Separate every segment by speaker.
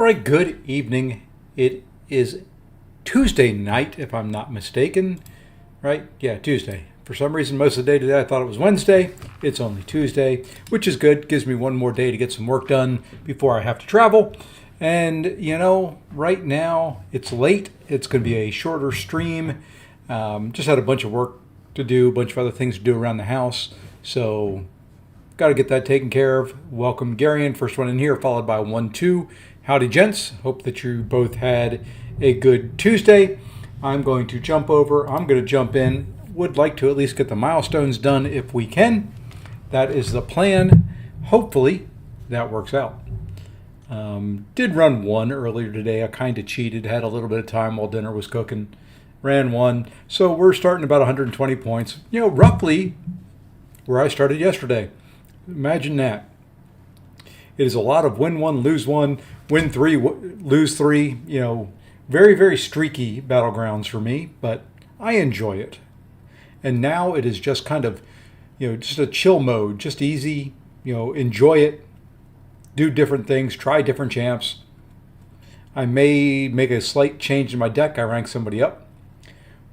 Speaker 1: right, good evening. It is Tuesday night, if I'm not mistaken. Right? Yeah, Tuesday. For some reason, most of the day today I thought it was Wednesday. It's only Tuesday, which is good. Gives me one more day to get some work done before I have to travel. And, right now it's late. It's going to be a shorter stream. Just had a bunch of work to do, a bunch of other things to do around the house. So got to get that taken care of. Welcome, Garion. First one in here, followed by 1-2. Howdy, gents. Hope that you both had a good Tuesday. I'm going to jump over. I'm going to jump in. Would like to at least get the milestones done if we can. That is the plan. Hopefully, that works out. Did run one earlier today. I kind of cheated. Had a little bit of time while dinner was cooking. Ran one. So we're starting about 120 points. Roughly where I started yesterday. Imagine that. It is a lot of win one, lose one, win three, lose three. Very, very streaky Battlegrounds for me, but I enjoy it. And now it is just kind of, just a chill mode, just easy, enjoy it, do different things, try different champs. I may make a slight change in my deck. I rank somebody up.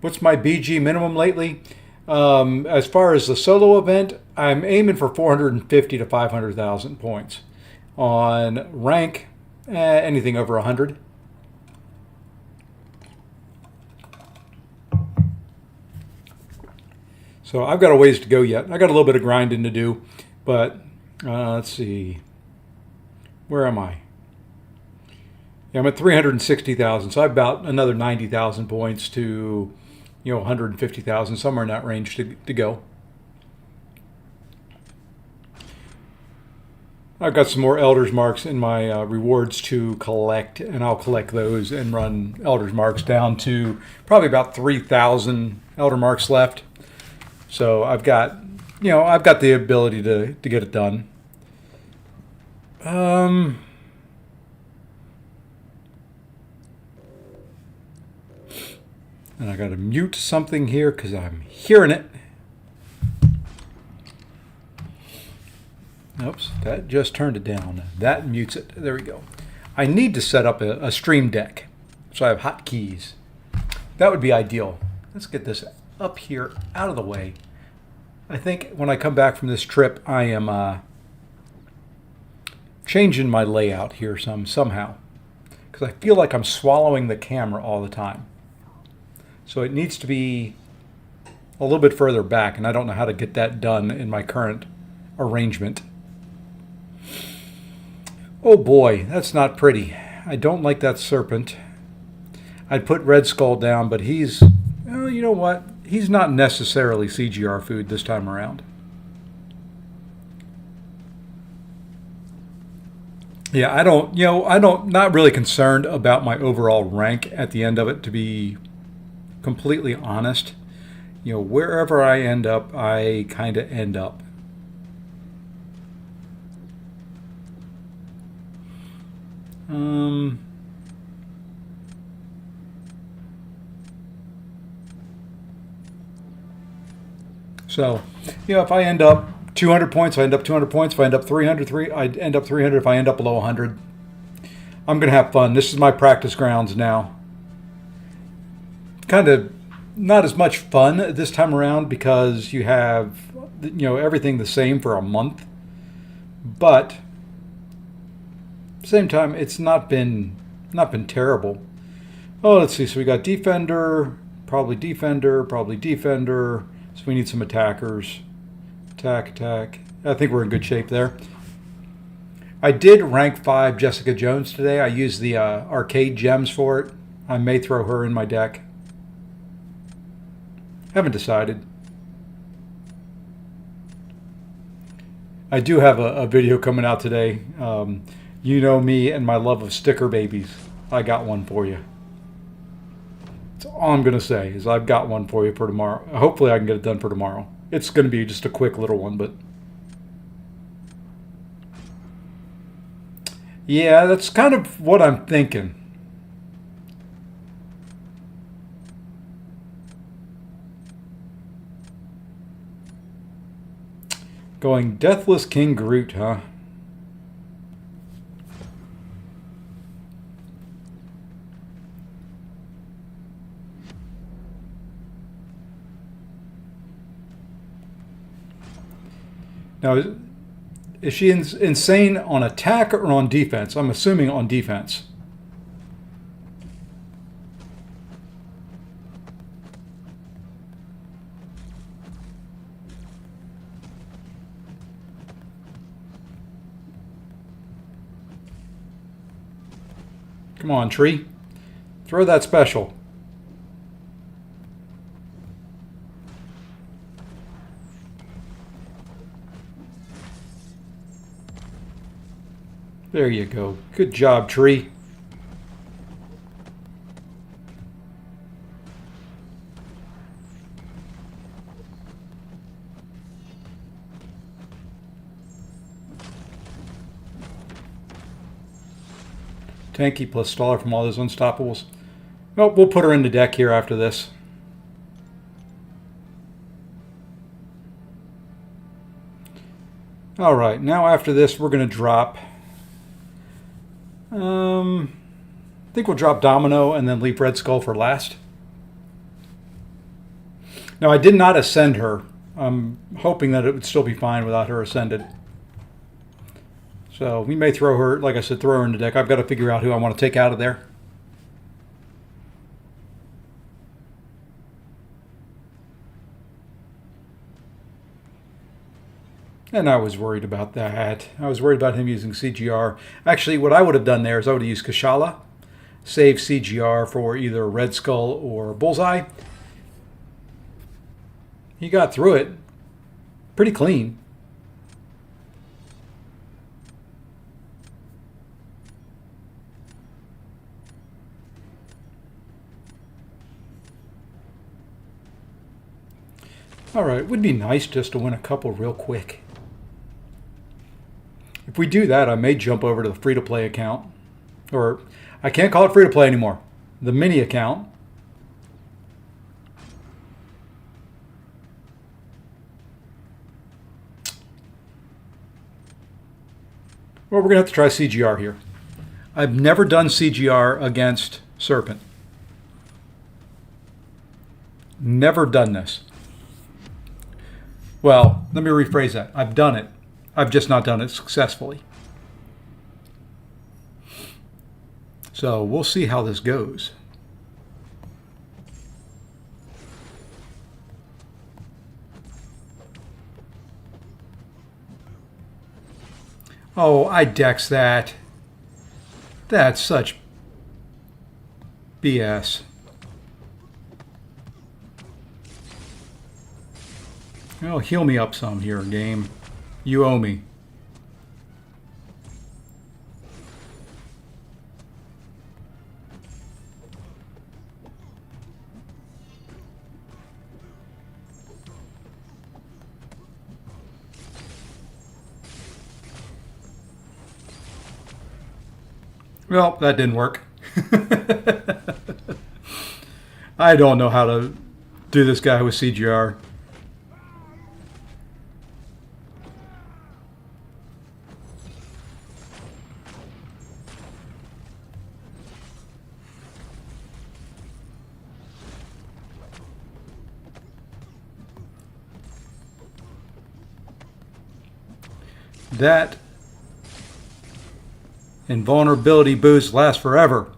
Speaker 1: What's my BG minimum lately? As far as the solo event, I'm aiming for 450 to 500,000 points. On rank, anything over 100. So I've got a ways to go yet. I got a little bit of grinding to do, but let's see. Where am I? Yeah, I'm at 360,000, so I've about another 90,000 points to 150,000, somewhere in that range to go. I've got some more Elder's Marks in my rewards to collect, and I'll collect those and run Elder's Marks down to probably about 3,000 Elder Marks left. So I've got the ability to get it done. And I got to mute something here because I'm hearing it. Oops, that just turned it down. That mutes it. There we go. I need to set up a stream deck so I have hotkeys. That would be ideal. Let's get this up here out of the way. I think when I come back from this trip, I am changing my layout here somehow because I feel like I'm swallowing the camera all the time. So it needs to be a little bit further back, and I don't know how to get that done in my current arrangement. Oh boy, that's not pretty. I don't like that serpent. I'd put Red Skull down, but he's, you know what? He's not necessarily CGR food this time around. Yeah, not really concerned about my overall rank at the end of it, to be completely honest. Wherever I end up, I kind of end up. So, if I end up 200 points, I end up 200 points. If I end up 300, I end up 300. If I end up below 100, I'm going to have fun. This is my practice grounds now. Kind of not as much fun this time around because you have, everything the same for a month. But at the same time, it's not been terrible. Oh, let's see. So we got defender, probably defender, probably defender. So we need some attackers. Attack. I think we're in good shape there. I did rank 5 Jessica Jones today. I used the arcade gems for it. I may throw her in my deck. Haven't decided. I do have a video coming out today. You know me and my love of sticker babies. I got one for you. That's all I'm going to say is I've got one for you for tomorrow. Hopefully I can get it done for tomorrow. It's going to be just a quick little one, but yeah, that's kind of what I'm thinking. Going Deathless King Groot, huh? Now, is she insane on attack or on defense? I'm assuming on defense. Come on, tree. Throw that special. There you go. Good job, tree. Tanky plus Staller from all those unstoppables. Well, we'll put her in the deck here after this. All right, now after this, we're going to drop. I think we'll drop Domino and then leave Red Skull for last. Now, I did not ascend her. I'm hoping that it would still be fine without her ascended. So we may throw her, like I said, throw her in the deck. I've got to figure out who I want to take out of there. And I was worried about that. I was worried about him using CGR. Actually, what I would have done there is I would have used Kashala, save CGR for either Red Skull or Bullseye. He got through it pretty clean. All right, it would be nice just to win a couple real quick. If we do that, I may jump over to the free-to-play account. Or, I can't call it free-to-play anymore. The mini account. Well, we're going to have to try CGR here. I've never done CGR against Serpent. Never done this. Well, let me rephrase that. I've done it. I've just not done it successfully. So we'll see how this goes. Oh, I dex that. That's such BS. Well, heal me up some here, game. You owe me. Well, that didn't work. I don't know how to do this guy with CGR. That invulnerability boost lasts forever.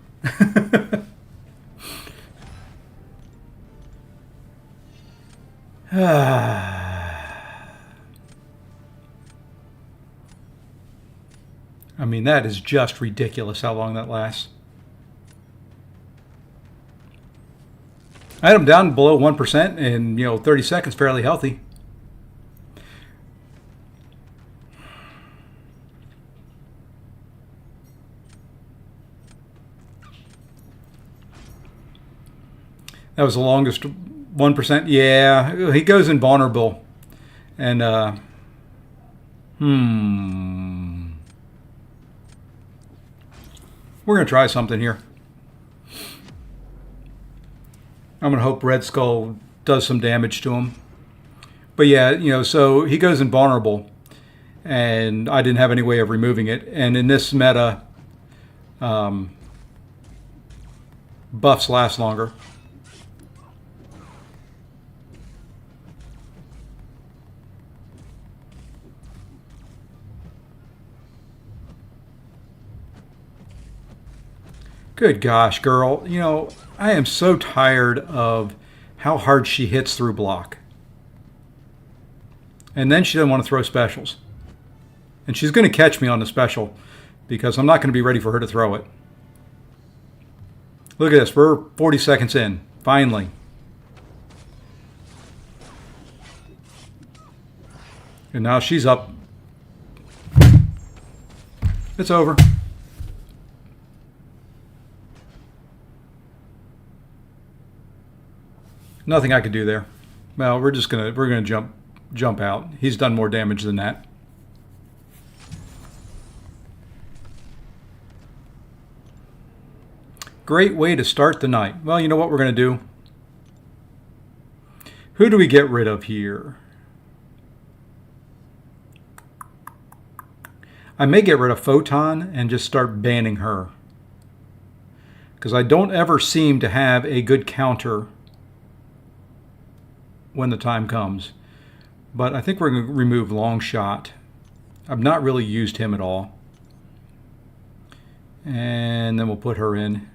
Speaker 1: I mean, that is just ridiculous how long that lasts. I had him down below 1% in 30 seconds, fairly healthy. That was the longest 1%. Yeah, he goes invulnerable. And, we're going to try something here. I'm going to hope Red Skull does some damage to him. But yeah, so he goes invulnerable. And I didn't have any way of removing it. And in this meta, buffs last longer. Good gosh, girl. You know, I am so tired of how hard she hits through block. And then she doesn't want to throw specials. And she's going to catch me on the special because I'm not going to be ready for her to throw it. Look at this. We're 40 seconds in. Finally. And now she's up. It's over. Nothing I could do there. Well, we're gonna jump out. He's done more damage than that. Great way to start the night. Well, you know what we're gonna do? Who do we get rid of here? I may get rid of Photon and just start banning her. Because I don't ever seem to have a good counter when the time comes. But I think we're going to remove Long Shot. I've not really used him at all. And then we'll put her in.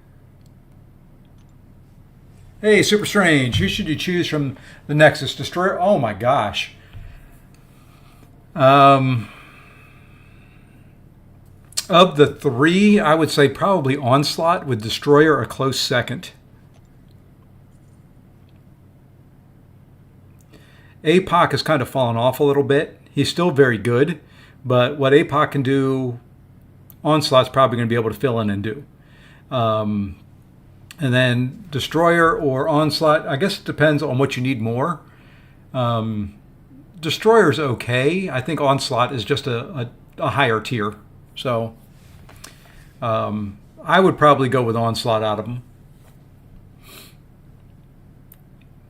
Speaker 1: Hey, Super Strange, who should you choose from the Nexus Destroyer? Oh my gosh. Of the three, I would say probably Onslaught with Destroyer a close second. APOC has kind of fallen off a little bit. He's still very good, but what APOC can do, Onslaught's probably going to be able to fill in and do. And then Destroyer or Onslaught, I guess it depends on what you need more. Destroyer's okay. I think Onslaught is just a higher tier. So I would probably go with Onslaught out of them.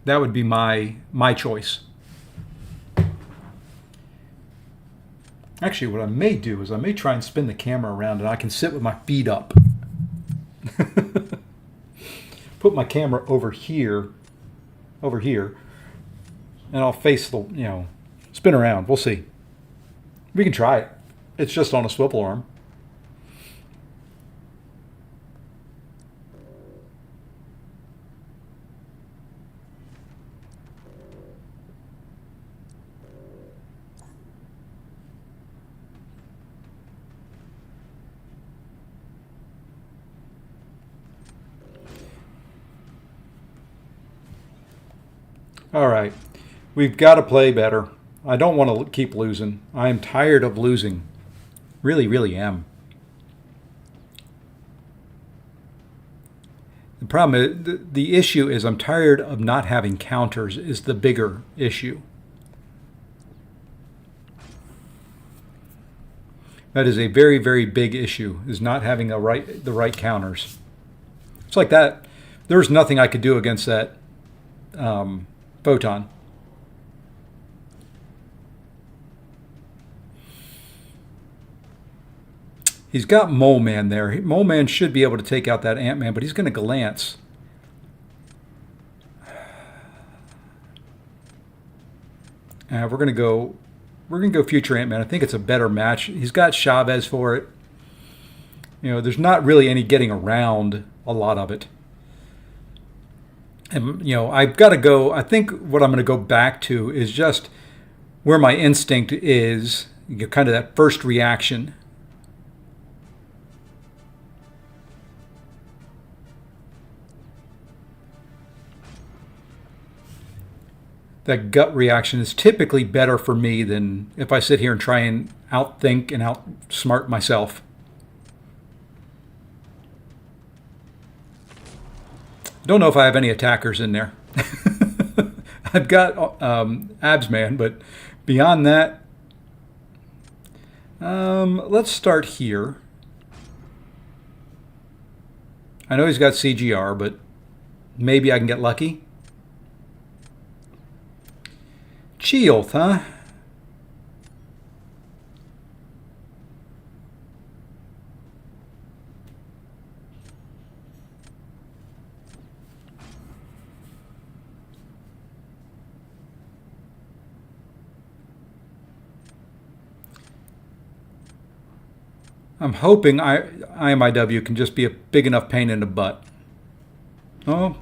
Speaker 1: That would be my choice. Actually, what I may do is I may try and spin the camera around and I can sit with my feet up. Put my camera over here, and I'll face the, spin around. We'll see. We can try it. It's just on a swivel arm. All right, we've got to play better. I don't want to keep losing. I am tired of losing. Really, really am. The problem is, the issue is I'm tired of not having counters is the bigger issue. That is a very, very big issue, is not having the right counters. It's like that. There's nothing I could do against that Photon. He's got Mole Man there. Mole Man should be able to take out that Ant-Man, but he's going to glance. We're going to go Future Ant-Man. I think it's a better match. He's got Chavez for it. There's not really any getting around a lot of it. And, I've got to go. I think what I'm going to go back to is just where my instinct is, kind of that first reaction. That gut reaction is typically better for me than if I sit here and try and outthink and outsmart myself. Don't know if I have any attackers in there. I've got Absman, but beyond that, let's start here. I know he's got CGR, but maybe I can get lucky. Chioth, huh? I'm hoping IMIW can just be a big enough pain in the butt. Oh,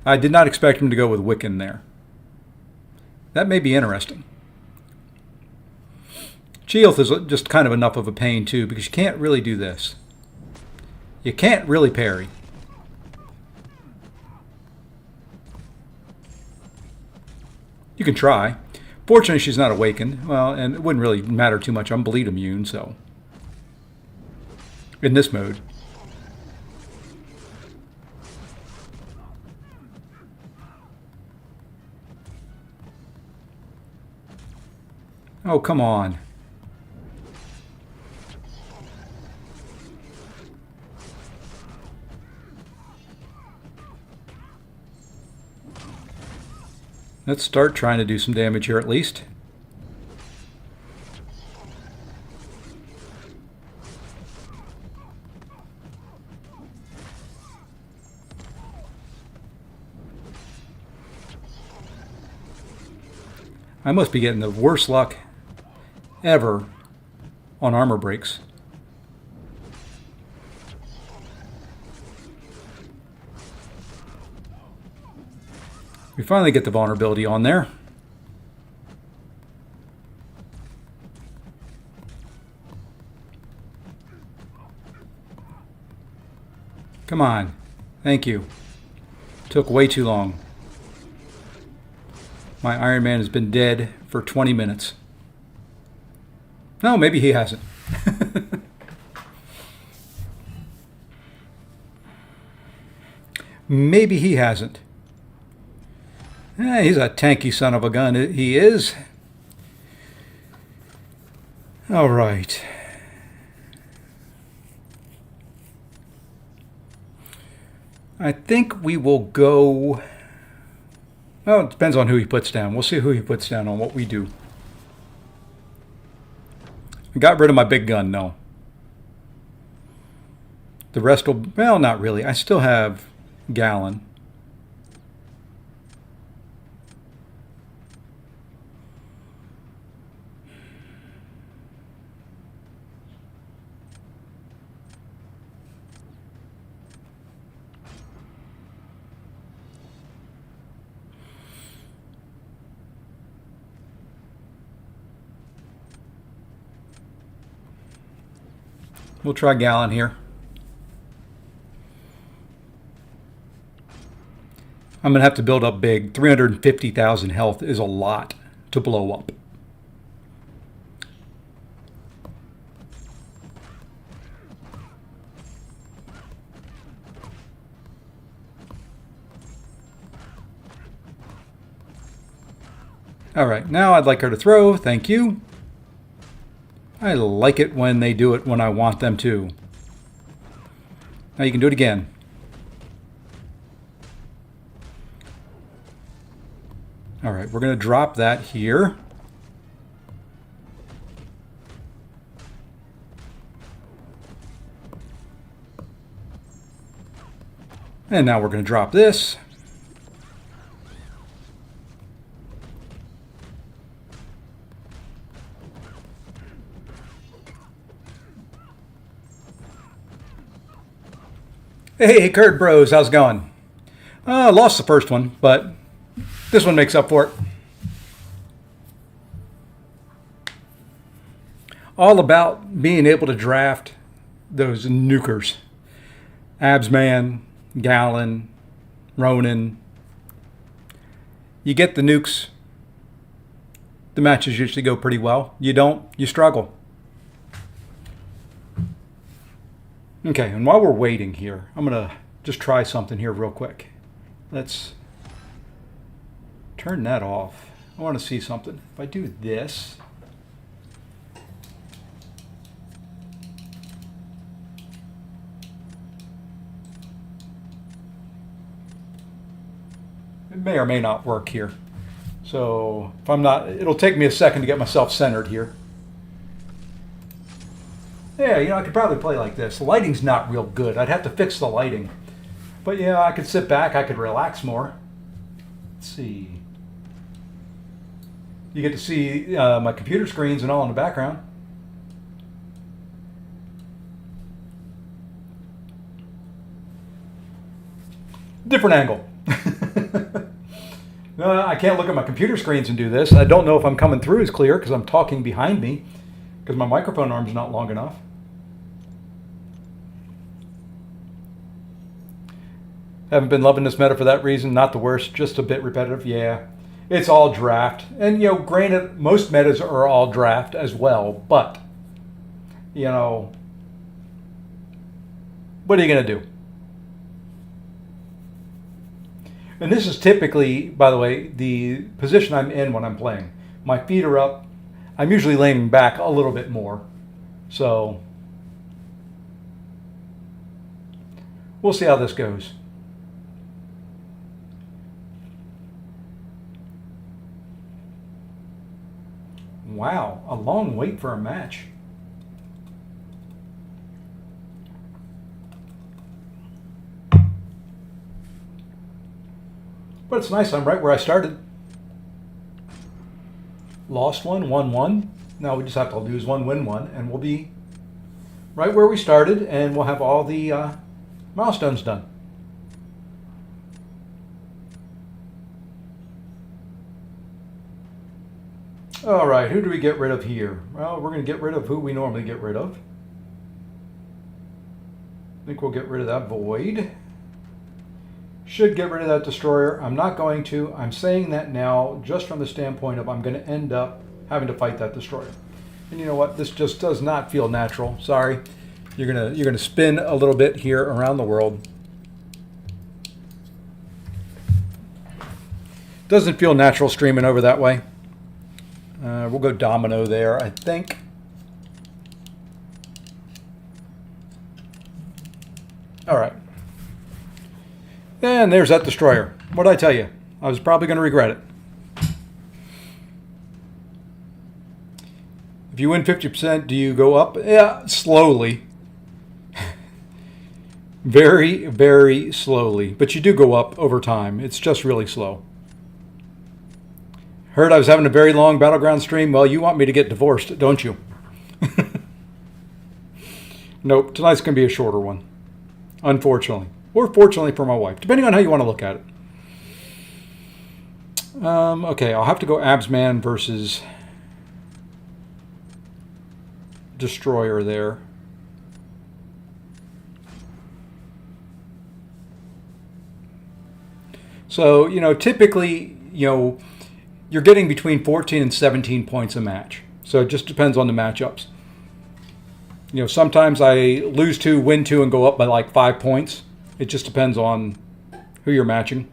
Speaker 1: I did not expect him to go with Wiccan there. That may be interesting. Geoth is just kind of enough of a pain too, because you can't really do this. You can't really parry. You can try. Fortunately, she's not awakened. Well, and it wouldn't really matter too much. I'm bleed immune, so. In this mode. Oh, come on. Let's start trying to do some damage here at least. I must be getting the worst luck ever on armor breaks. We finally get the vulnerability on there. Come on. Thank you. Took way too long. My Iron Man has been dead for 20 minutes. No, maybe he hasn't. Maybe he hasn't. He's a tanky son of a gun. He is. All right. I think we will go... Well, it depends on who he puts down. We'll see who he puts down on what we do. I got rid of my big gun, no. The rest will... Well, not really. I still have Gallon. We'll try Gallon here. I'm going to have to build up big. 350,000 health is a lot to blow up. All right, now I'd like her to throw. Thank you. I like it when they do it when I want them to. Now you can do it again. All right, we're going to drop that here. And now we're going to drop this. Hey, Kurt Bros, how's it going? Lost the first one, but this one makes up for it. All about being able to draft those nukers. Absman, Gallon, Ronin. You get the nukes, the matches usually go pretty well. You don't, you struggle. Okay, and while we're waiting here, I'm going to just try something here real quick. Let's turn that off. I want to see something. If I do this... It may or may not work here. So if I'm not, it'll take me a second to get myself centered here. Yeah, you know, I could probably play like this. The lighting's not real good. I'd have to fix the lighting. But yeah, I could sit back. I could relax more. Let's see. You get to see my computer screens and all in the background. Different angle. I can't look at my computer screens and do this. I don't know if I'm coming through as clear because I'm talking behind me because my microphone arm's not long enough. Haven't been loving this meta for that reason. Not the worst, just a bit repetitive. Yeah, it's all draft. And, granted, most metas are all draft as well. But, what are you going to do? And this is typically, by the way, the position I'm in when I'm playing. My feet are up. I'm usually leaning back a little bit more. So we'll see how this goes. Wow, a long wait for a match. But it's nice, I'm right where I started. Lost one, won one. Now we just have to lose one, win one, and we'll be right where we started, and we'll have all the milestones done. All right, who do we get rid of here? Well, we're going to get rid of who we normally get rid of. I think we'll get rid of that void. Should get rid of that destroyer. I'm not going to. I'm saying that now just from the standpoint of I'm going to end up having to fight that destroyer. And you know what? This just does not feel natural. Sorry. You're gonna spin a little bit here around the world. Doesn't feel natural streaming over that way. We'll go domino there, I think. All right. And there's that destroyer. What did I tell you? I was probably going to regret it. If you win 50%, do you go up? Yeah, slowly. Very, very slowly. But you do go up over time. It's just really slow. Heard I was having a very long Battleground stream. Well, you want me to get divorced, don't you? Nope, tonight's going to be a shorter one. Unfortunately. Or fortunately for my wife, depending on how you want to look at it. Okay, I'll have to go Absman versus Destroyer there. So, typically, you're getting between 14 and 17 points a match. So it just depends on the matchups. Sometimes I lose 2, win 2, and go up by like 5 points. It just depends on who you're matching.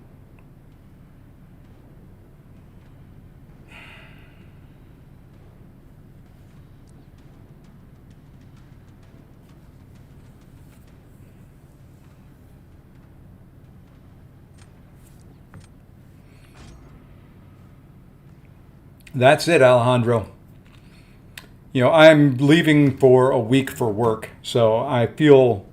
Speaker 1: That's it, Alejandro. I'm leaving for a week for work, so I feel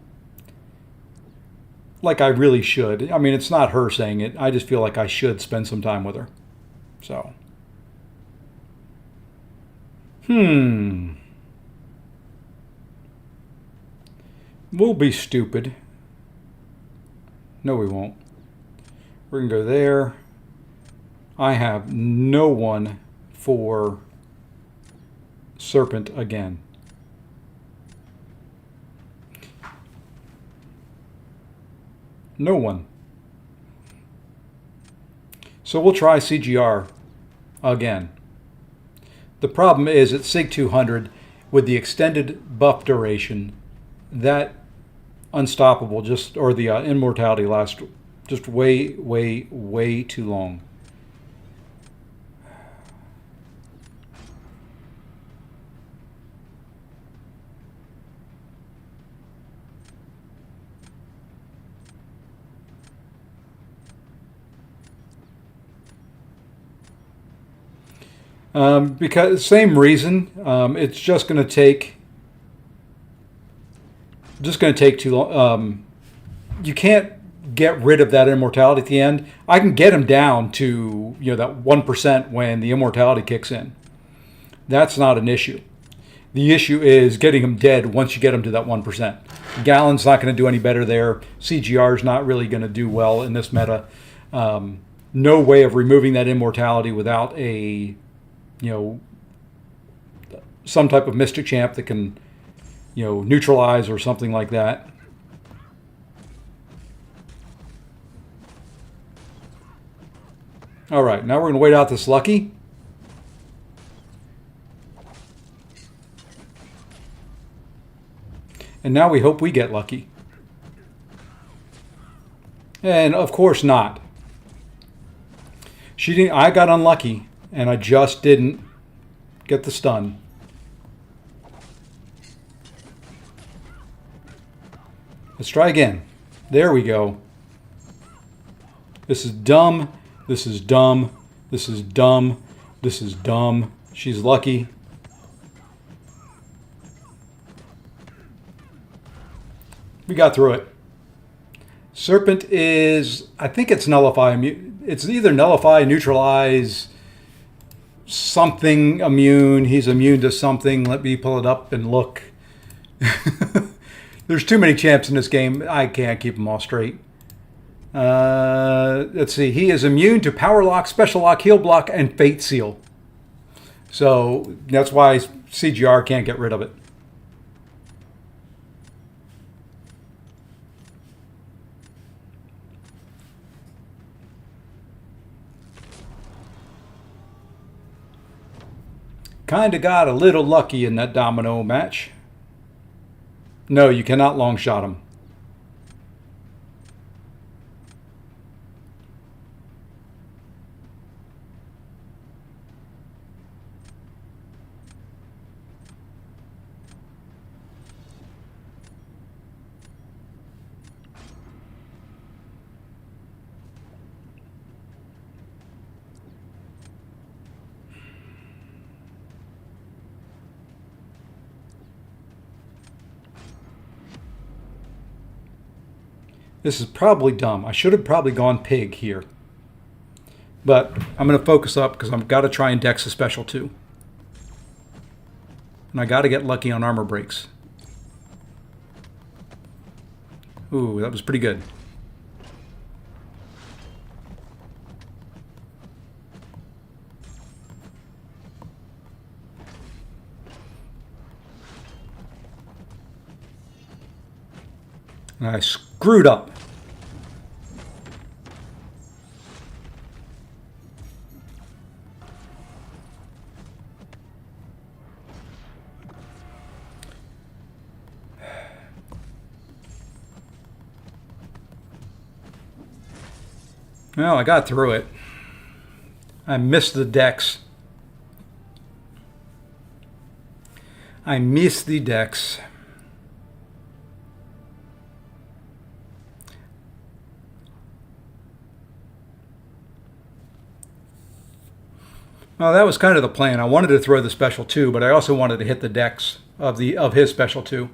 Speaker 1: like I really should. I mean, it's not her saying it. I just feel like I should spend some time with her. So. We'll be stupid. No, we won't. We're going to go there. I have no one for Serpent again. No one. So we'll try CGR again. The problem is at SIG 200 with the extended buff duration, that unstoppable or the immortality lasts just way, way, way too long. Because same reason, it's just going to take too long. You can't get rid of that immortality at the end. I can get him down to that 1% when the immortality kicks in. That's not an issue. The issue is getting them dead once you get them to that 1%. Gallon's not going to do any better there. CGR is not really going to do well in this meta. No way of removing that immortality without a, some type of Mystic Champ that can, neutralize or something like that. All right, now we're going to wait out this Lucky. And now we hope we get lucky. And of course not. She didn't. I got unlucky, and I just didn't get the stun. Let's try again. There we go. This is dumb. This is dumb. This is dumb. This is dumb. She's lucky. We got through it. Serpent is, I think it's nullify. It's either nullify, neutralize, something immune. He's immune to something. Let me pull it up and look. There's too many champs in this game. I can't keep them all straight. Let's see. He is immune to Power Lock, Special Lock, Heal Block, and Fate Seal. So that's why CGR can't get rid of it. Kind of got a little lucky in that domino match. No, you cannot long shot him. This is probably dumb. I should have probably gone pig here. But I'm going to focus up because I've got to try and dex a special too. And I got to get lucky on armor breaks. Ooh, that was pretty good. And I screwed up. Well, I got through it. I missed the dex. I missed the dex. Well, that was kind of the plan. I wanted to throw the special too, but I also wanted to hit the dex of his special too.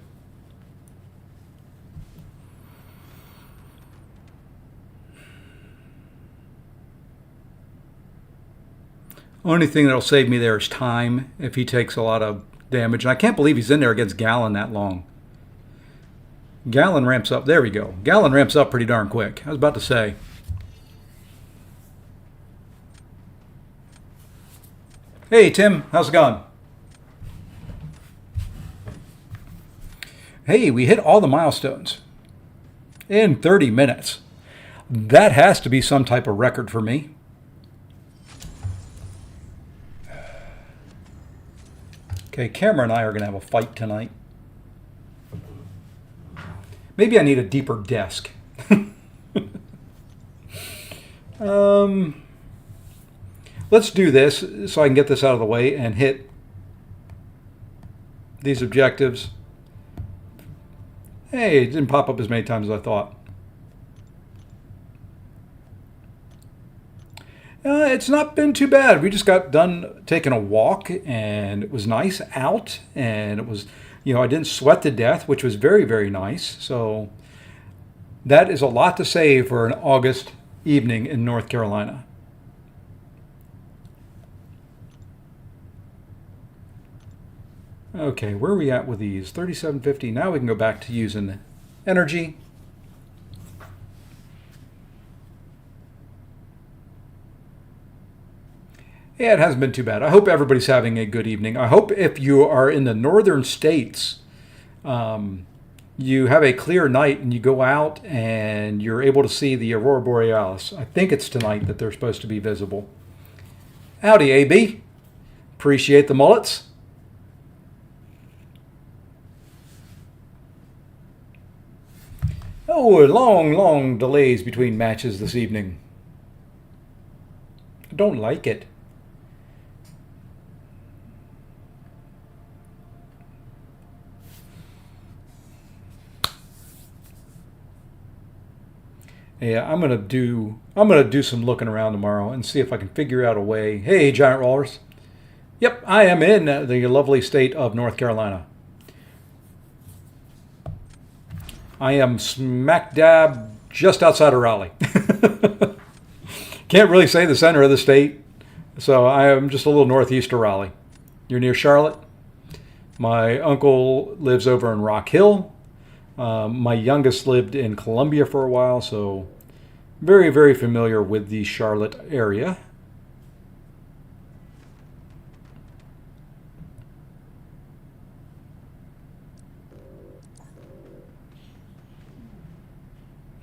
Speaker 1: Only thing that'll save me there is time if he takes a lot of damage. And I can't believe he's in there against Gallon that long. Gallon ramps up. There we go. Gallon ramps up pretty darn quick. I was about to say. Hey, Tim. How's it going? Hey, we hit all the milestones in 30 minutes. That has to be some type of record for me. Okay, Cameron and I are going to have a fight tonight. Maybe I need a deeper desk. Let's do this so I can get this out of the way and hit these objectives. Hey, it didn't pop up as many times as I thought. It's not been too bad. We just got done taking a walk, and it was nice out, and it was, I didn't sweat to death, which was very, very nice. So that is a lot to say for an August evening in North Carolina. Okay, where are we at with these? 3750. Now we can go back to using energy. Yeah, it hasn't been too bad. I hope everybody's having a good evening. I hope if you are in the northern states, you have a clear night and you go out and you're able to see the aurora borealis. I think it's tonight that they're supposed to be visible. Howdy, AB. Appreciate the mullets. Oh, long delays between matches this evening. I don't like it. Yeah, I'm gonna do some looking around tomorrow and see if I can figure out a way. Hey, Giant Rollers. Yep, I am in the lovely state of North Carolina. I am smack dab just outside of Raleigh. Can't really say the center of the state, so I am just a little northeast of Raleigh. You're near Charlotte. My uncle lives over in Rock Hill. My youngest lived in Columbia for a while, so very, very familiar with the Charlotte area.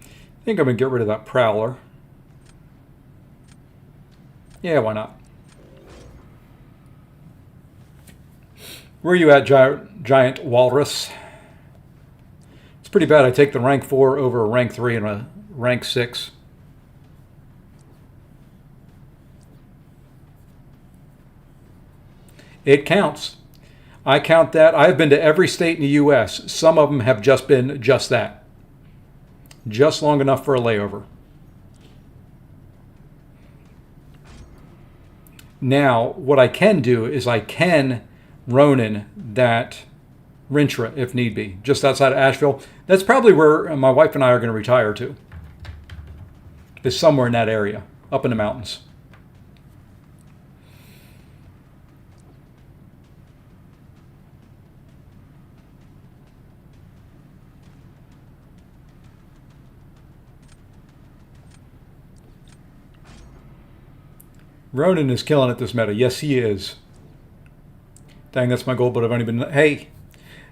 Speaker 1: I think I'm going to get rid of that Prowler. Yeah, why not? Where are you at, Giant Walrus? It's pretty bad. I take the rank 4 over a rank 3 and a rank 6. It counts. I count that. I've been to every state in the U.S. Some of them have just been just that. Just long enough for a layover. Now, what I can do is I can Ronin that Rintra if need be, just outside of Asheville. That's probably where my wife and I are going to retire to. Is somewhere in that area, up in the mountains. Ronan is killing it this meta. Yes, he is. Dang, that's my goal, but I've only been... Hey,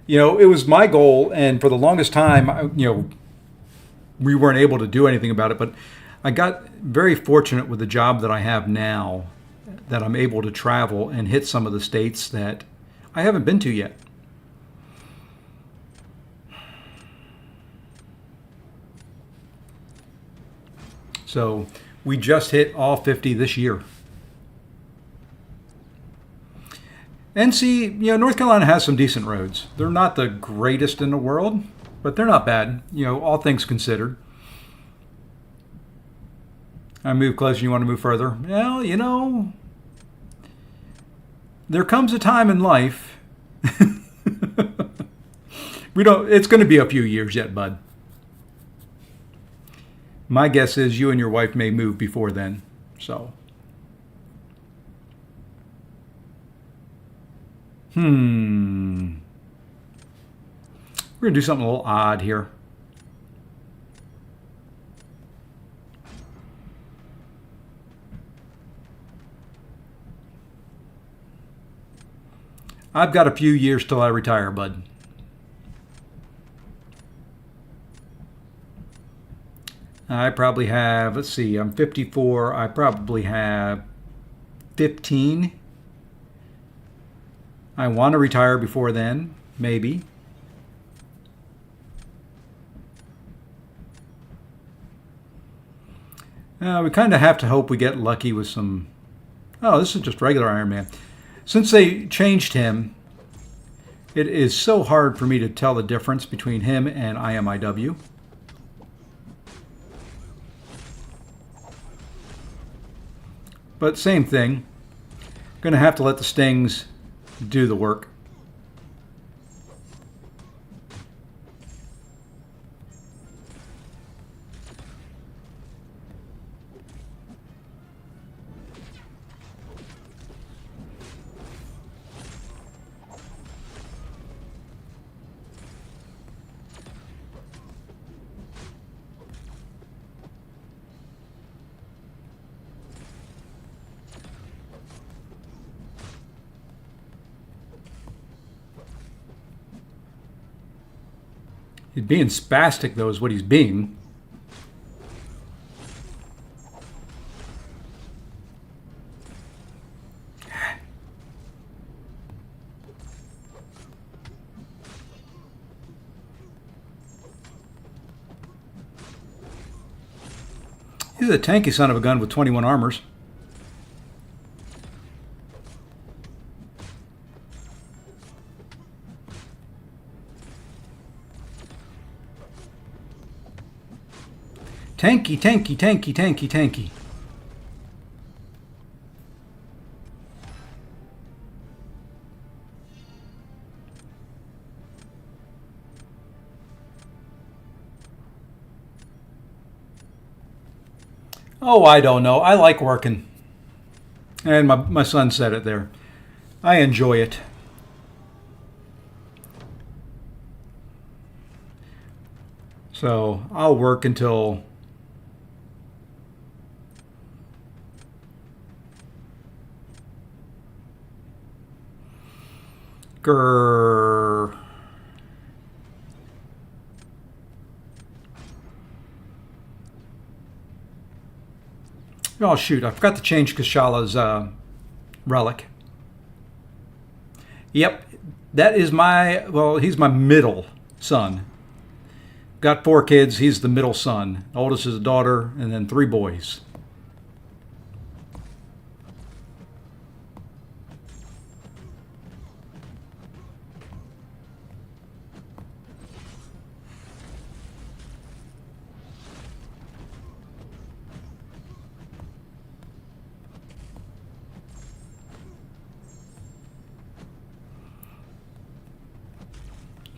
Speaker 1: it was my goal, and for the longest time, we weren't able to do anything about it, but I got very fortunate with the job that I have now that I'm able to travel and hit some of the states that I haven't been to yet. So we just hit all 50 this year. And see, North Carolina has some decent roads. They're not the greatest in the world, but they're not bad, all things considered. I move closer, you want to move further? Well, there comes a time in life. It's going to be a few years yet, bud. My guess is you and your wife may move before then, so... We're going to do something a little odd here. I've got a few years till I retire, bud. I probably have, let's see, I'm 54. I probably have 15. I want to retire before then, maybe. We kind of have to hope we get lucky with some... Oh, this is just regular Iron Man. Since they changed him, it is so hard for me to tell the difference between him and IMIW. But same thing. Going to have to let the stings do the work. He's being spastic, though, is what he's being. He's a tanky son of a gun with 21 armors. Tanky, tanky, tanky, tanky, tanky. Oh, I don't know. I like working. And my son said it there. I enjoy it. So I'll work until grrr. Oh, shoot. I forgot to change Kashala's relic. Yep. That is he's my middle son. Got 4 kids. He's the middle son. Oldest is a daughter, and then 3 boys.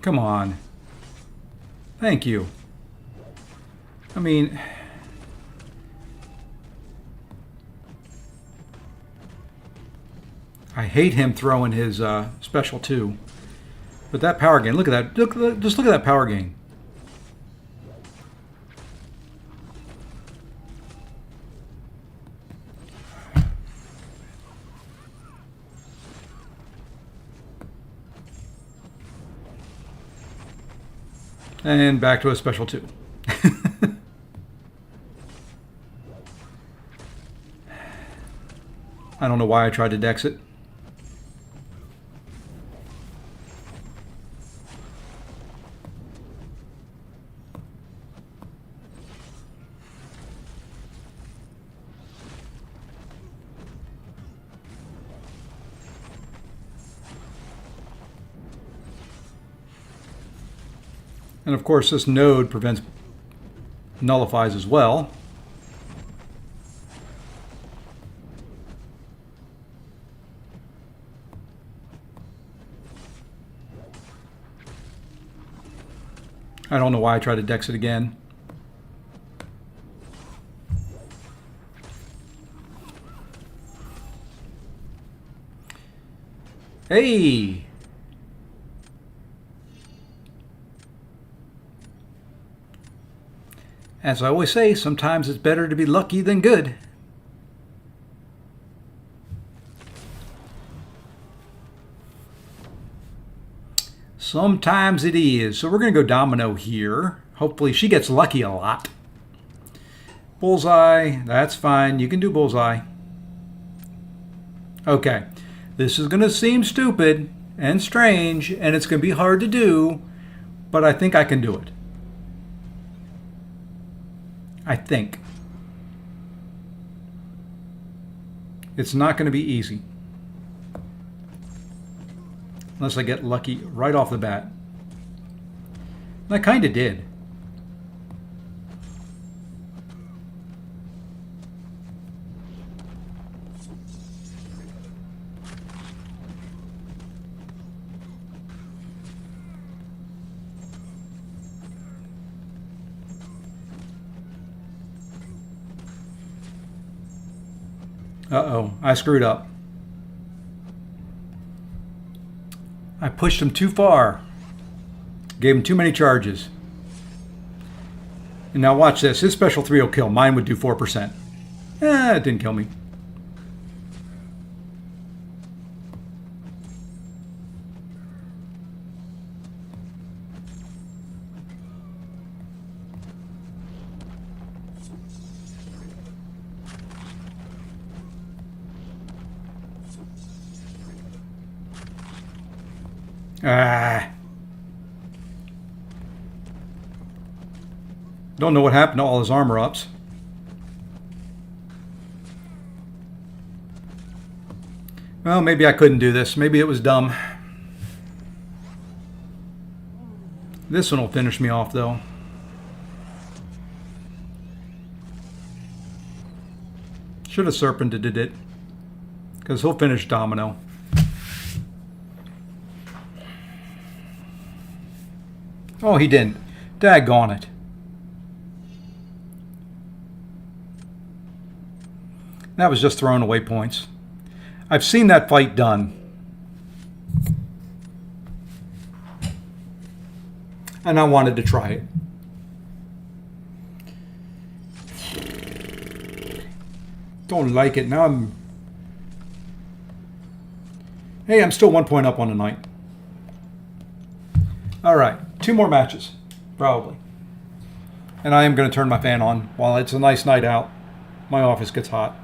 Speaker 1: Come on. Thank you. I mean, I hate him throwing his special 2. But that power gain, look at that. Just look at that power gain. And back to a special 2. I don't know why I tried to dex it. And of course, this node nullifies as well. I don't know why I tried to dex it again. Hey! As I always say, sometimes it's better to be lucky than good. Sometimes it is. So we're going to go domino here. Hopefully she gets lucky a lot. Bullseye, that's fine. You can do bullseye. Okay. This is going to seem stupid and strange, and it's going to be hard to do, but I think I can do it. I think. It's not going to be easy. Unless I get lucky right off the bat. And I kind of did. Uh-oh, I screwed up. I pushed him too far. Gave him too many charges. And now watch this. His special 3 will kill. Mine would do 4%. It didn't kill me. Ah. Don't know what happened to all his armor ups. Well, maybe I couldn't do this. Maybe it was dumb. This one will finish me off, though. Should have serpented it. Because he'll finish Domino. Oh, he didn't. Daggone it. That was just throwing away points. I've seen that fight done. And I wanted to try it. Don't like it. Now I'm... Hey, I'm still 1 point up on the night. Alright, 2 more matches. Probably. And I am going to turn my fan on while it's a nice night out. My office gets hot.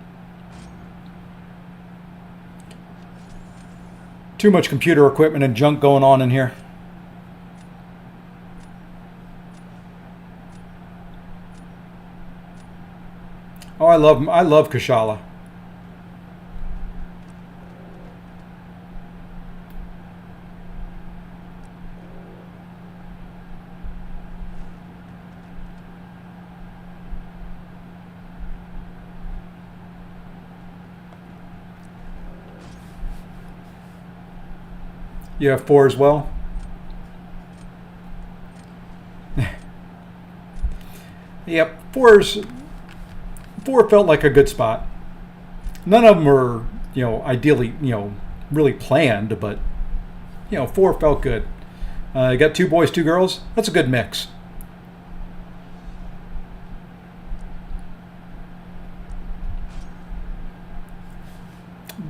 Speaker 1: Too much computer equipment and junk going on in here. Oh, I love Kashala. You have 4 as well? Yep, 4 felt like a good spot. None of them were, ideally, really planned, but, 4 felt good. You got 2 boys, 2 girls. That's a good mix.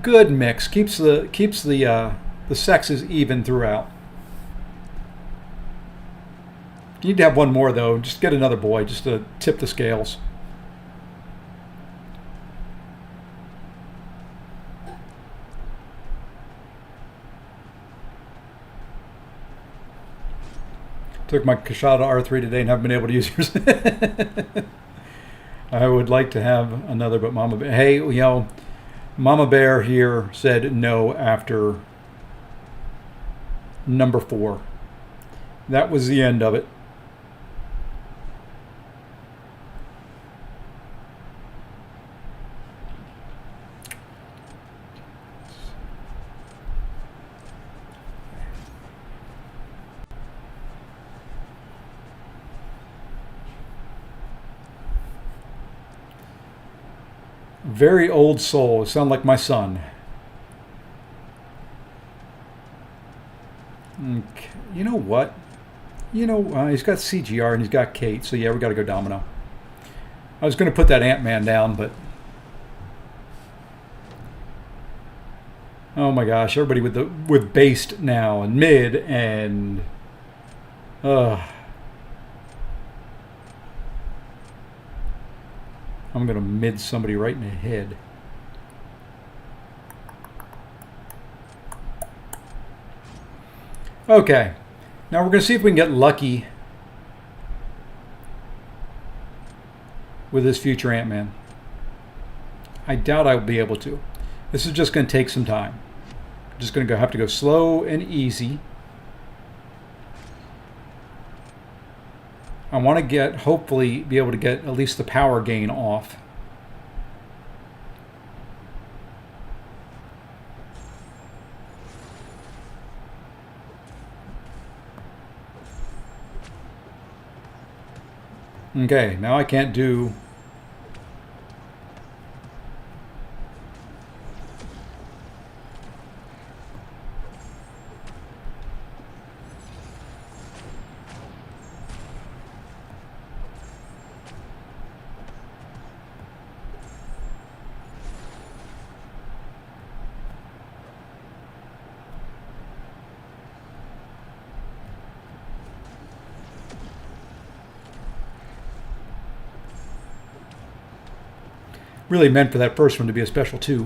Speaker 1: Good mix. Keeps the sexes even throughout. You need to have 1 more, though. Just get another boy, just to tip the scales. Took my Kashala R3 today and haven't been able to use yours. I would like to have another, but Mama Bear... Hey, Mama Bear here said no after number 4. That was the end of it. Very old soul. You sound like my son. Okay. You know what? He's got CGR and he's got Kate, so yeah, we got to go Domino. I was going to put that Ant-Man down, but... Oh my gosh, everybody with based now and mid and... I'm going to mid somebody right in the head. Okay. Now we're going to see if we can get lucky with this future Ant-Man. I doubt I will be able to. This is just going to take some time. Just going to have to go slow and easy. I want to hopefully be able to get at least the power gain off. Okay, now I can't do... Really meant for that first one to be a special 2.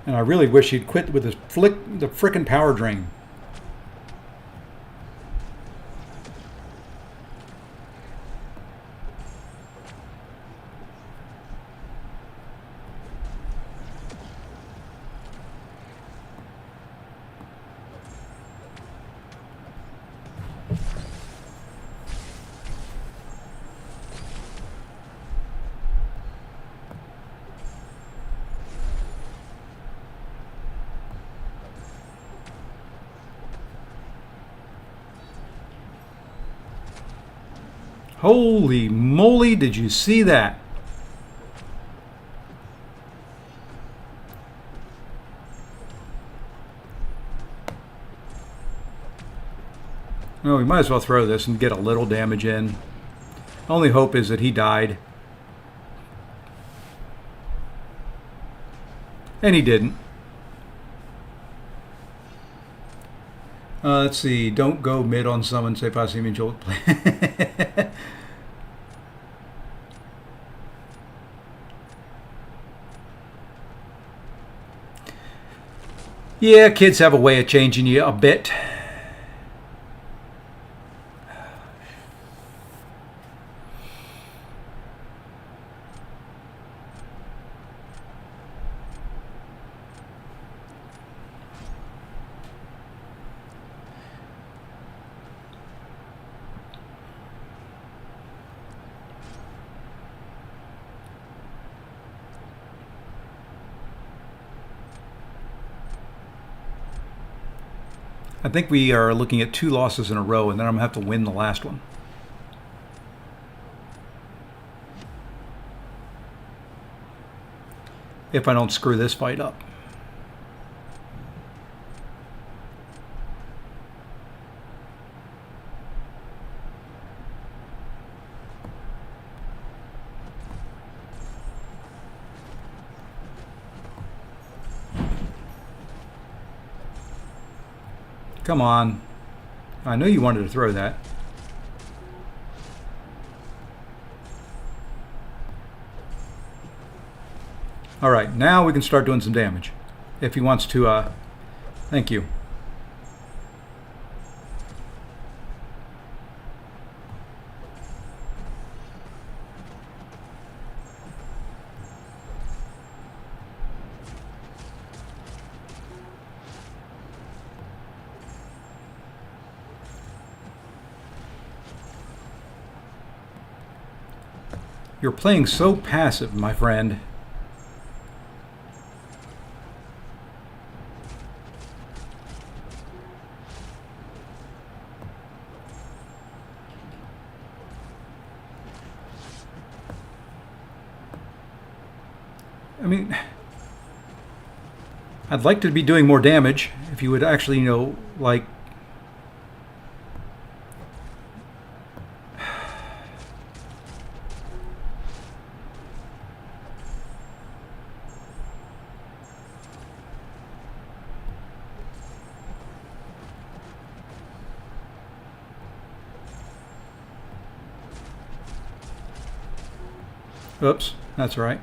Speaker 1: And I really wish he'd quit with the frickin' power drain. Holy moly, did you see that? Well, we might as well throw this and get a little damage in. Only hope is that he died. And he didn't. Let's see. Don't go mid on summon. Say possibly Jolt. Yeah, kids have a way of changing you a bit. I think we are looking at 2 losses in a row, and then I'm going to have to win the last one. If I don't screw this fight up. Come on. I know you wanted to throw that. All right, now we can start doing some damage. If he wants to, thank you. You're playing so passive, my friend. I mean, I'd like to be doing more damage if you would actually, you know, like... Oops, that's right.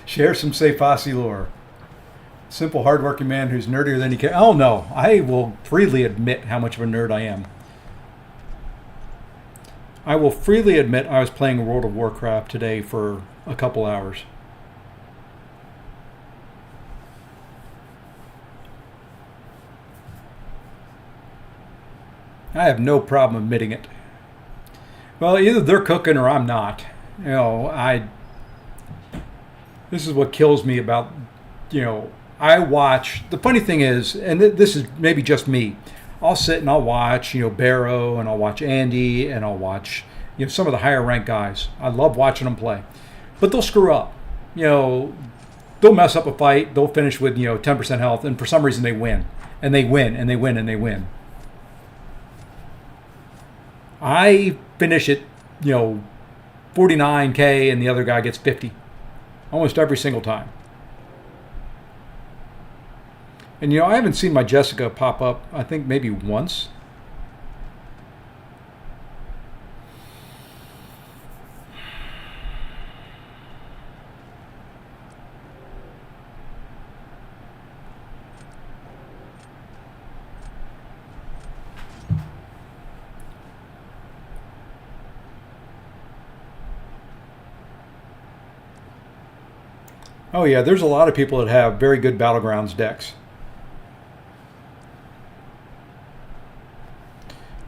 Speaker 1: Share some Sefasi lore. Simple, hardworking man who's nerdier than he can. Oh no, I will freely admit how much of a nerd I am. I will freely admit I was playing World of Warcraft today for a couple hours. I have no problem admitting it. Well, either they're cooking or I'm not. You know, this is what kills me about, you know, I watch. The funny thing is, and this is maybe just me, I'll sit and I'll watch, Barrow, and I'll watch Andy, and I'll watch, some of the higher ranked guys. I love watching them play, but they'll screw up. They'll mess up a fight. They'll finish with 10% health, and for some reason they win, and they win, and they win, and they win. I finish at 49K, and the other guy gets 50, almost every single time. And I haven't seen my Jessica pop up, I think maybe once. Oh yeah, there's a lot of people that have very good Battlegrounds decks.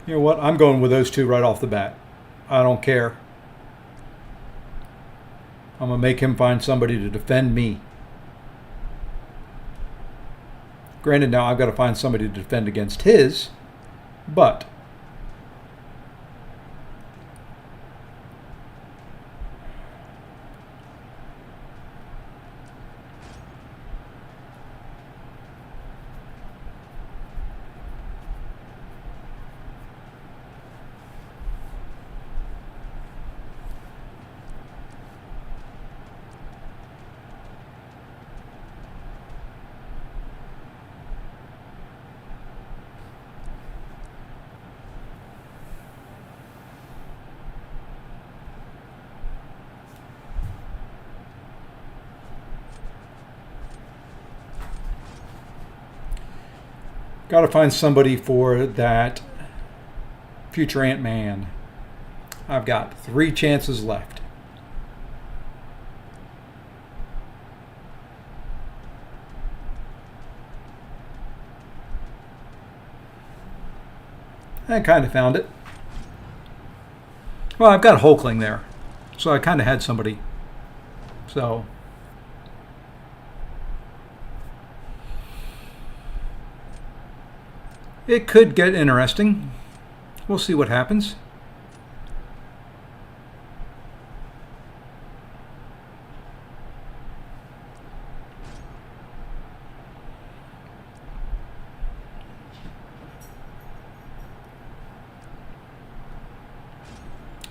Speaker 1: You know what? I'm going with those two right off the bat. I don't care. I'm going to make him find somebody to defend me. Granted, now I've got to find somebody to defend against his, but got to find somebody for that future Ant-Man. I've got 3 chances left. I kind of found it. Well, I've got Hulkling there, so I kind of had somebody. So it could get interesting. We'll see what happens.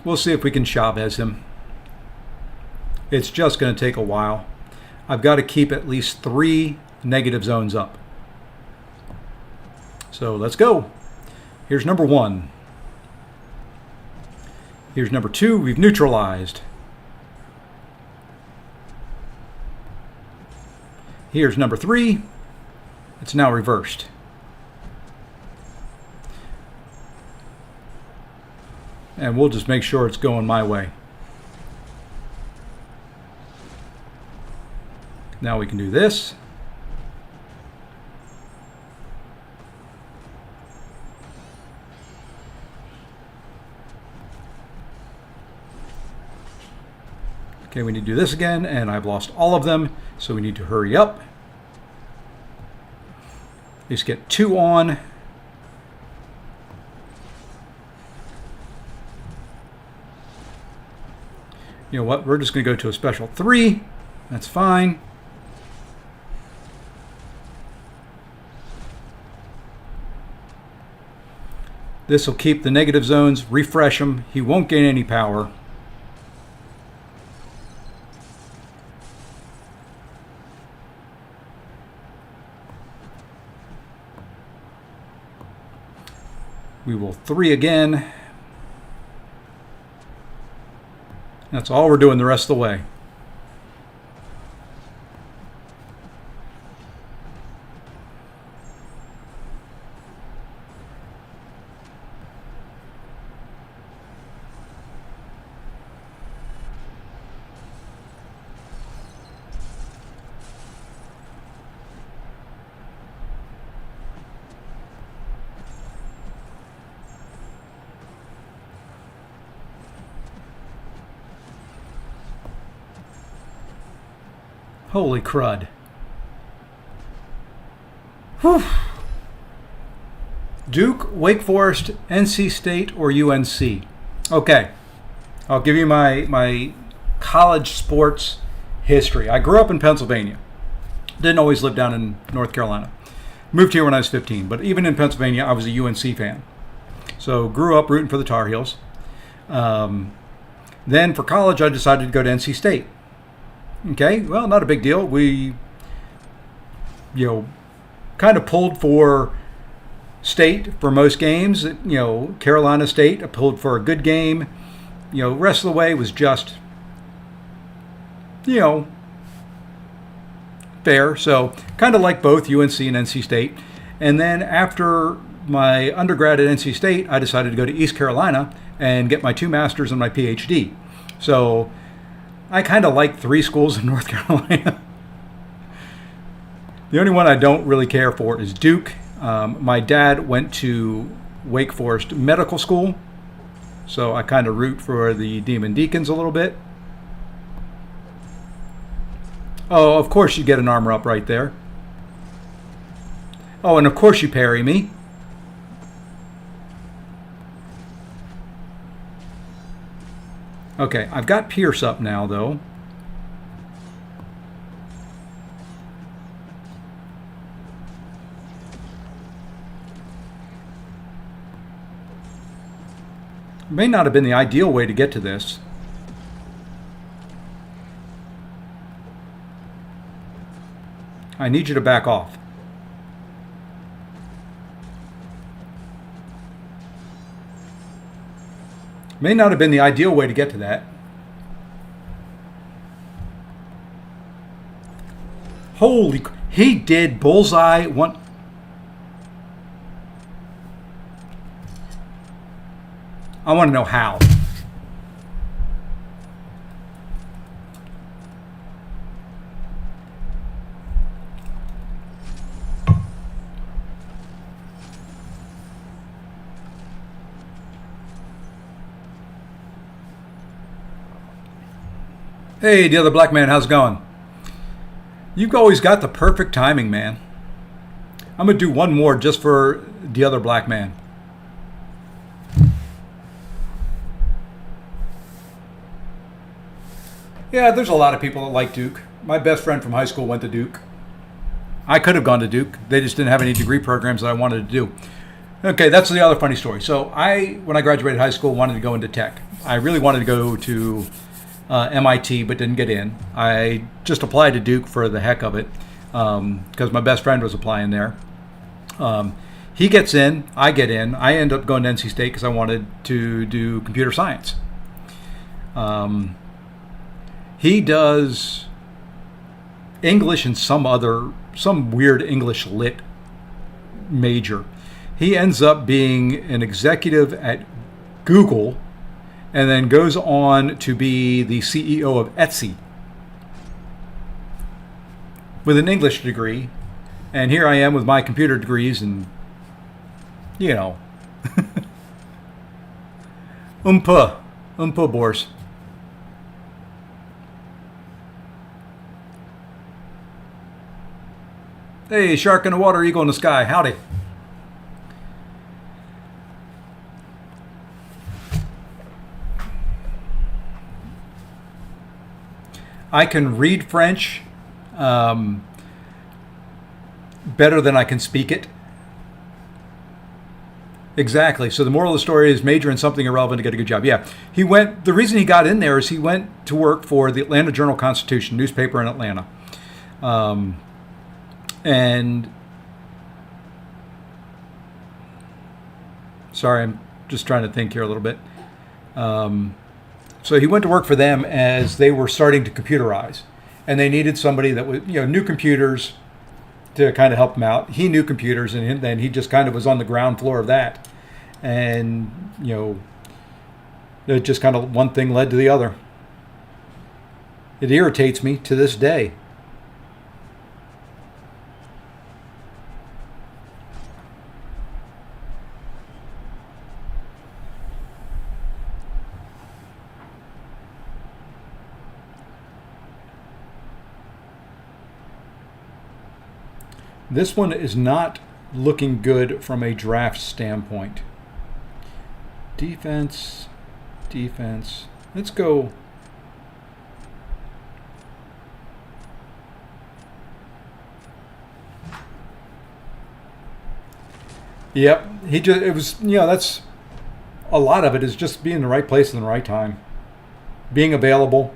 Speaker 1: We'll see if we can Chavez him. It's just going to take a while. I've got to keep at least 3 negative zones up. So let's go. Here's number 1. Here's number 2. We've neutralized. Here's number 3. It's now reversed. And we'll just make sure it's going my way. Now we can do this. Okay, we need to do this again, and I've lost all of them, so we need to hurry up. At least get 2 on. You know what? We're just going to go to a special 3. That's fine. This will keep the negative zones, refresh them. He won't gain any power. We will 3 again. That's all we're doing the rest of the way. Holy crud. Whew. Duke, Wake Forest, NC State, or UNC? Okay, I'll give you my college sports history. I grew up in Pennsylvania. Didn't always live down in North Carolina. Moved here when I was 15, but even in Pennsylvania, I was a UNC fan. So grew up rooting for the Tar Heels. Then for college, I decided to go to NC State. Okay, well, not a big deal. We, kind of pulled for State for most games. Carolina State, I pulled for a good game. Rest of the way was just, fair. So kind of like both UNC and NC State. And then after my undergrad at NC State, I decided to go to East Carolina and get my 2 masters and my PhD. So I kind of like 3 schools in North Carolina. The only one I don't really care for is Duke. My dad went to Wake Forest Medical School, so I kind of root for the Demon Deacons a little bit. Oh, of course you get an armor up right there. Oh, and of course you parry me. Okay, I've got Pierce up now, though. May not have been the ideal way to get to this. I need you to back off. May not have been the ideal way to get to that. Holy, he did bullseye one. I want to know how. Hey, the other black man, how's it going? You've always got the perfect timing, man. I'm going to do one more just for the other black man. Yeah, there's a lot of people that like Duke. My best friend from high school went to Duke. I could have gone to Duke. They just didn't have any degree programs that I wanted to do. Okay, that's the other funny story. So when I graduated high school, wanted to go into tech. I really wanted to go to MIT, but didn't get in. I just applied to Duke for the heck of it because my best friend was applying there. He gets in, I get in. I end up going to NC State because I wanted to do computer science. He does English and some weird English lit major. He ends up being an executive at Google and then goes on to be the CEO of Etsy with an English degree. And here I am with my computer degrees and, boars. Hey, shark in the water, eagle in the sky. Howdy. I can read French better than I can speak it. Exactly. So the moral of the story is major in something irrelevant to get a good job. Yeah. The reason he got in there is he went to work for the Atlanta Journal-Constitution, newspaper in Atlanta. And sorry, I'm just trying to think here a little bit. So he went to work for them as they were starting to computerize, and they needed somebody that was, knew computers to kind of help him out. He knew computers, and then he just kind of was on the ground floor of that. And, it just kind of one thing led to the other. It irritates me to this day. This one is not looking good from a draft standpoint. Defense. Let's go. Yep, it was, that's a lot of it is just being in the right place in the right time, being available.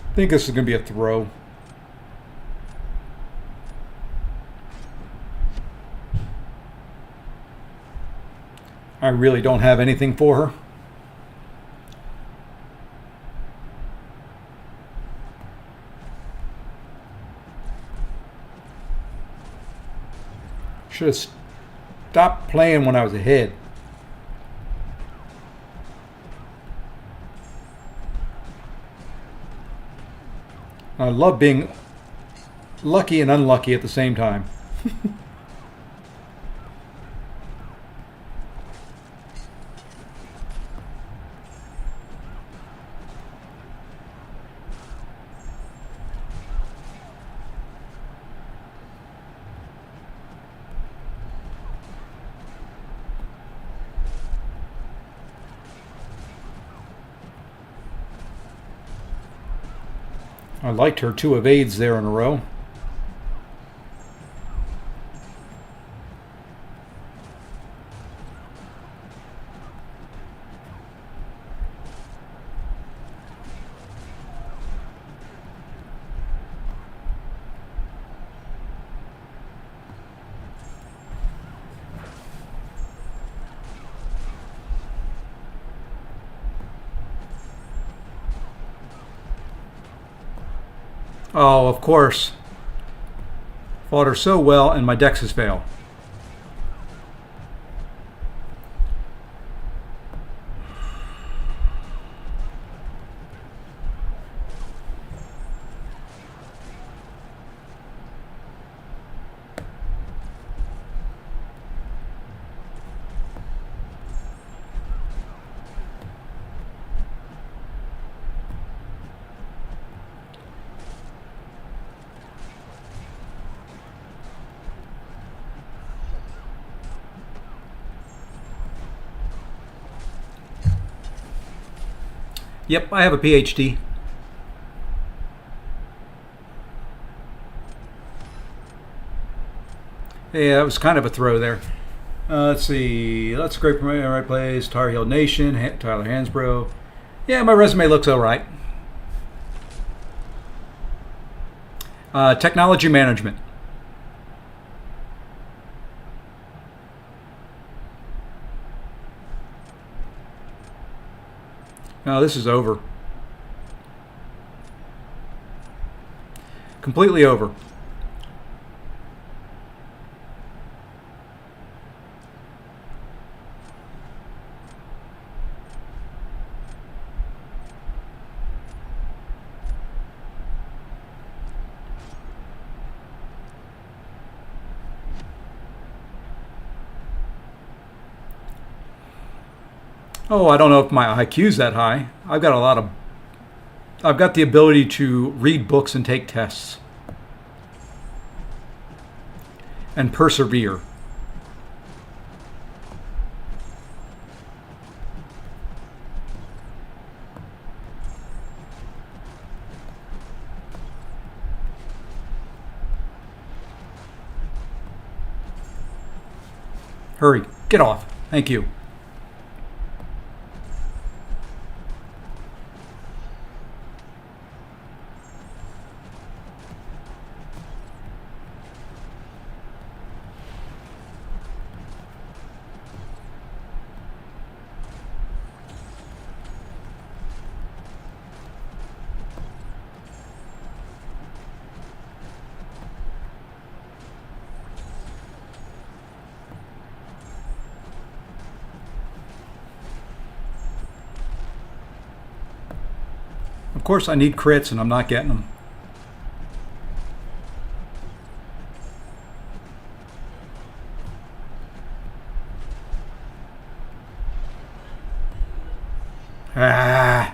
Speaker 1: I think this is going to be a throw. I really don't have anything for her. Should have stopped playing when I was ahead. I love being lucky and unlucky at the same time. I liked her 2 evades there in a row. Oh, of course. Fought her so well, and my dexes fail. Yep, I have a PhD. Yeah, that was kind of a throw there. Let's see. Let's scrape from the right place. Tar Heel Nation. Tyler Hansbrough. Yeah, my resume looks all right. Technology management. No, this is over. Completely over. Oh, I don't know if my IQ's that high. I've got the ability to read books and take tests. And persevere. Hurry, get off. Thank you. course, I need crits, and I'm not getting them. Ah.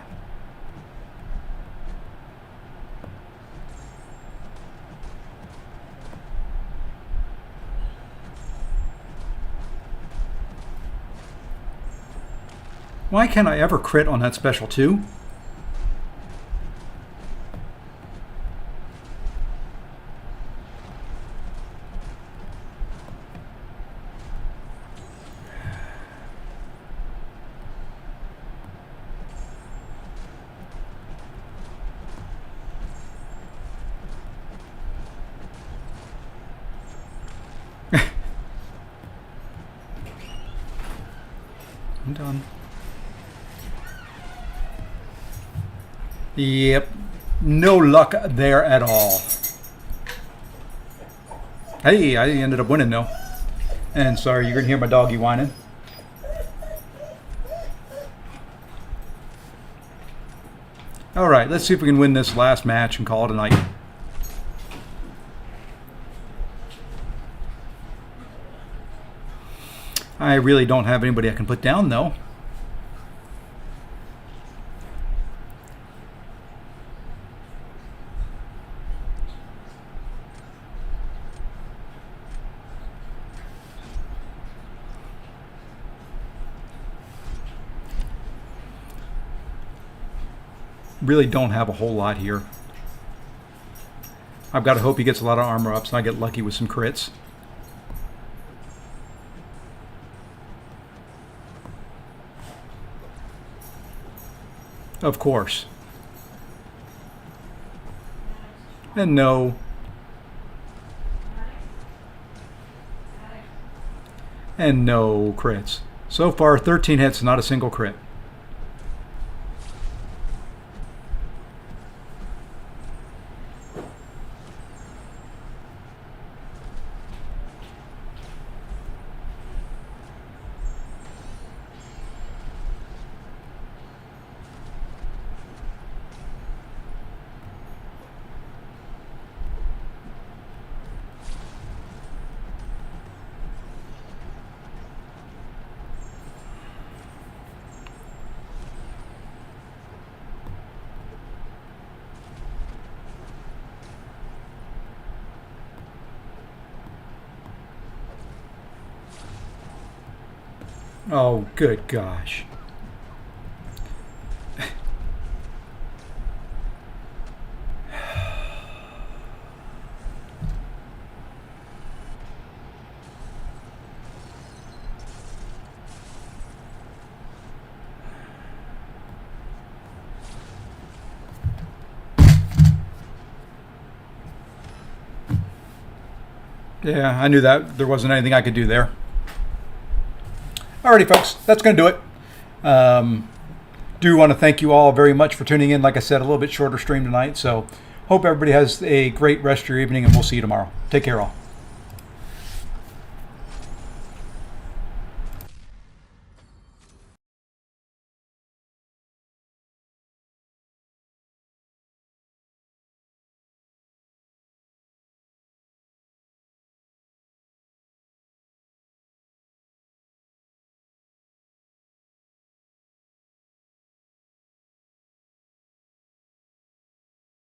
Speaker 1: Why can't I ever crit on that special 2? I'm done. Yep. No luck there at all. Hey, I ended up winning though. And sorry, you're going to hear my doggy whining. Alright, let's see if we can win this last match and call it a night. I really don't have anybody I can put down though. Really don't have a whole lot here. I've got to hope he gets a lot of armor ups and I get lucky with some crits. Of course. And no. And no crits. So far, 13 hits, not a single crit. Oh, good gosh. Yeah, I knew that there wasn't anything I could do there. Alrighty, folks, that's going to do it. Do want to thank you all very much for tuning in. Like I said, a little bit shorter stream tonight, so hope everybody has a great rest of your evening, and we'll see you tomorrow. Take care, all.